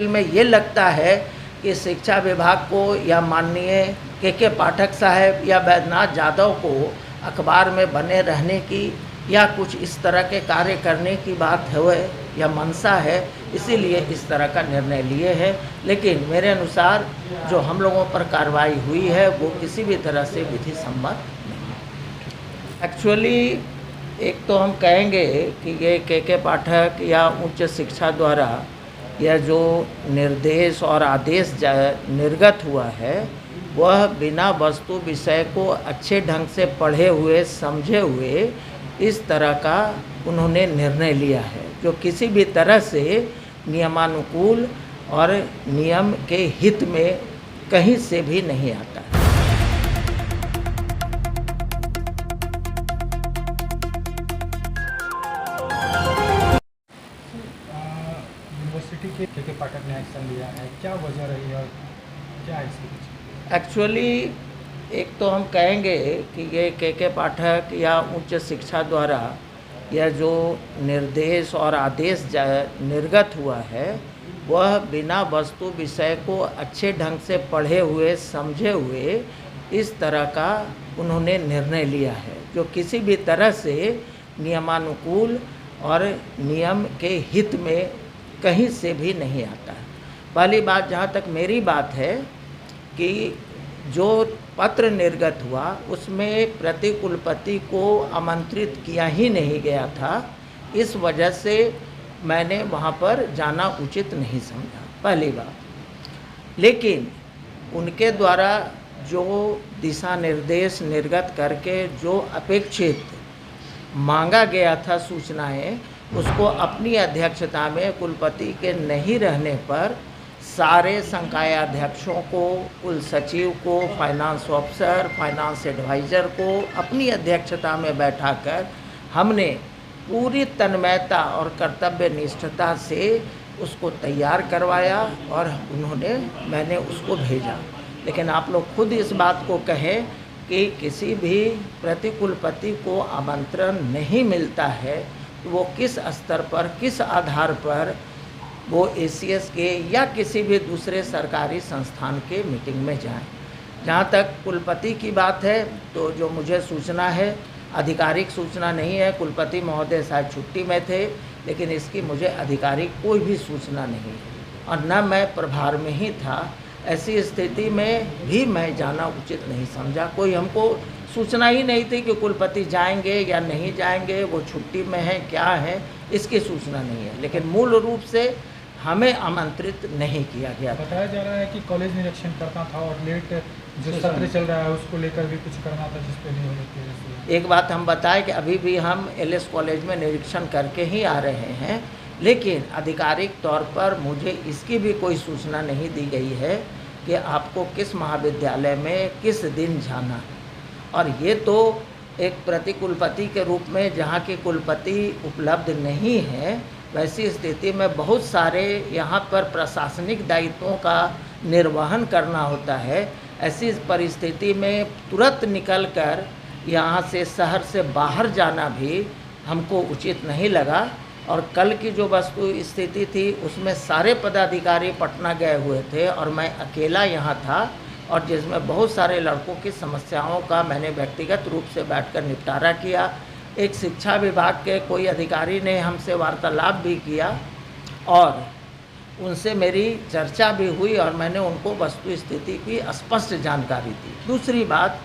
में ये लगता है कि शिक्षा विभाग को या माननीय के पाठक साहब या बैद्यनाथ यादव को अखबार में बने रहने की या कुछ इस तरह के कार्य करने की बात है या मंशा है, इसीलिए इस तरह का निर्णय लिए हैं। लेकिन मेरे अनुसार जो हम लोगों पर कार्रवाई हुई है वो किसी भी तरह से विधि सम्मत नहीं है। एक्चुअली एक तो हम कहेंगे कि ये के पाठक या उच्च शिक्षा द्वारा यह जो निर्देश और आदेश निर्गत हुआ है वह बिना वस्तु विषय को अच्छे ढंग से पढ़े हुए समझे हुए इस तरह का उन्होंने निर्णय लिया है, जो किसी भी तरह से नियमानुकूल और नियम के हित में कहीं से भी नहीं आता है। यूनिवर्सिटी के पाठक ने एक्शन लिया है, क्या वजह रही और क्या है इसके पीछे? एक्चुअली एक तो हम कहेंगे कि ये के पाठक या उच्च शिक्षा द्वारा यह जो निर्देश और आदेश निर्गत हुआ है वह बिना वस्तु विषय को अच्छे ढंग से पढ़े हुए समझे हुए इस तरह का उन्होंने निर्णय लिया है, जो किसी भी तरह से नियमानुकूल और नियम के हित में कहीं से भी नहीं आता है। पहली बात, जहाँ तक मेरी बात है कि जो पत्र निर्गत हुआ उसमें प्रति कुलपति को आमंत्रित किया ही नहीं गया था, इस वजह से मैंने वहाँ पर जाना उचित नहीं समझा, पहली बात। लेकिन उनके द्वारा जो दिशा निर्देश निर्गत करके जो अपेक्षित मांगा गया था सूचनाएं, उसको अपनी अध्यक्षता में कुलपति के नहीं रहने पर सारे संकायाध्यक्षों को, कुल सचिव को, फाइनेंस ऑफिसर, फाइनेंस एडवाइज़र को अपनी अध्यक्षता में बैठाकर हमने पूरी तन्मयता और कर्तव्य निष्ठता से उसको तैयार करवाया और मैंने उसको भेजा। लेकिन आप लोग खुद इस बात को कहें कि किसी भी प्रतिकुलपति को आमंत्रण नहीं मिलता है, तो वो किस स्तर पर, किस आधार पर वो एसीएस के या किसी भी दूसरे सरकारी संस्थान के मीटिंग में जाएं। जहाँ तक कुलपति की बात है, तो जो मुझे सूचना है, आधिकारिक सूचना नहीं है, कुलपति महोदय शायद छुट्टी में थे, लेकिन इसकी मुझे आधिकारिक कोई भी सूचना नहीं है और न मैं प्रभार में ही था। ऐसी स्थिति में भी मैं जाना उचित नहीं समझा। कोई हमको सूचना ही नहीं थी कि कुलपति जाएंगे या नहीं जाएंगे, वो छुट्टी में हैं, क्या है, इसकी सूचना नहीं है। लेकिन मूल रूप से हमें आमंत्रित नहीं किया गया था। बताया जा रहा है कि कॉलेज निरीक्षण करना था और लेट जो सत्र चल रहा है उसको लेकर भी कुछ करना था, जिस पे नहीं हो रही। एक बात हम बताएं कि अभी भी हम एलएस कॉलेज में निरीक्षण करके ही आ रहे हैं, लेकिन आधिकारिक तौर पर मुझे इसकी भी कोई सूचना नहीं दी गई है कि आपको किस महाविद्यालय में किस दिन जाना है। और ये तो एक प्रतिकुलपति के रूप में जहाँ के कुलपति उपलब्ध नहीं है, वैसी स्थिति में बहुत सारे यहाँ पर प्रशासनिक दायित्वों का निर्वहन करना होता है। ऐसी परिस्थिति में तुरंत निकलकर यहाँ से शहर से बाहर जाना भी हमको उचित नहीं लगा। और कल की जो वस्तु स्थिति थी उसमें सारे पदाधिकारी पटना गए हुए थे और मैं अकेला यहाँ था, और जिसमें बहुत सारे लड़कों की समस्याओं का मैंने व्यक्तिगत रूप से बैठकर निपटारा किया। एक शिक्षा विभाग के कोई अधिकारी ने हमसे वार्तालाप भी किया और उनसे मेरी चर्चा भी हुई और मैंने उनको वस्तु स्थिति की स्पष्ट जानकारी दी। दूसरी बात,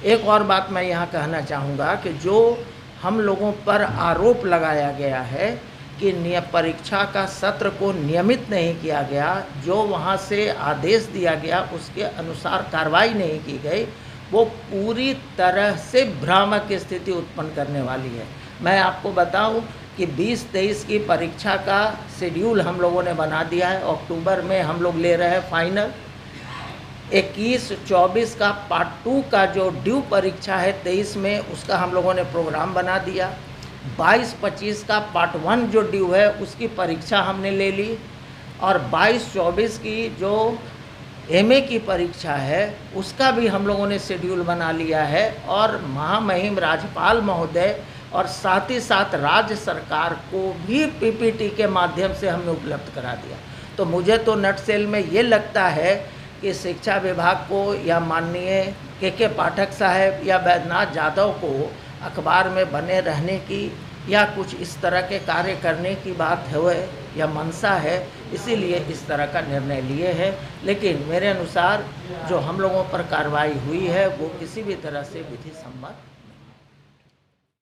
एक और बात मैं यहाँ कहना चाहूँगा कि जो हम लोगों पर आरोप लगाया गया है कि परीक्षा का सत्र को नियमित नहीं किया गया, जो वहाँ से आदेश दिया गया उसके अनुसार कार्रवाई नहीं की गई, वो पूरी तरह से भ्रामक स्थिति उत्पन्न करने वाली है। मैं आपको बताऊं कि 20-23 की परीक्षा का शेड्यूल हम लोगों ने बना दिया है। अक्टूबर में हम लोग ले रहे हैं फाइनल। 21-24 का पार्ट 2 का जो ड्यू परीक्षा है 23 में, उसका हम लोगों ने प्रोग्राम बना दिया। 22-25 का पार्ट 1 जो ड्यू है उसकी परीक्षा हमने ले ली, और 22-24 की जो एमए की परीक्षा है उसका भी हम लोगों ने शेड्यूल बना लिया है। और महामहिम राज्यपाल महोदय और साथ ही साथ राज्य सरकार को भी पीपीटी के माध्यम से हमने उपलब्ध करा दिया। तो मुझे तो नटसेल में ये लगता है कि शिक्षा विभाग को या माननीय के पाठक साहब या बैद्यनाथ जाधव को अखबार में बने रहने की या कुछ इस तरह के कार्य करने की बात है या मंशा है, इसीलिए इस तरह का निर्णय लिए हैं। लेकिन मेरे अनुसार जो हम लोगों पर कार्रवाई हुई है वो किसी भी तरह से विधि सम्मत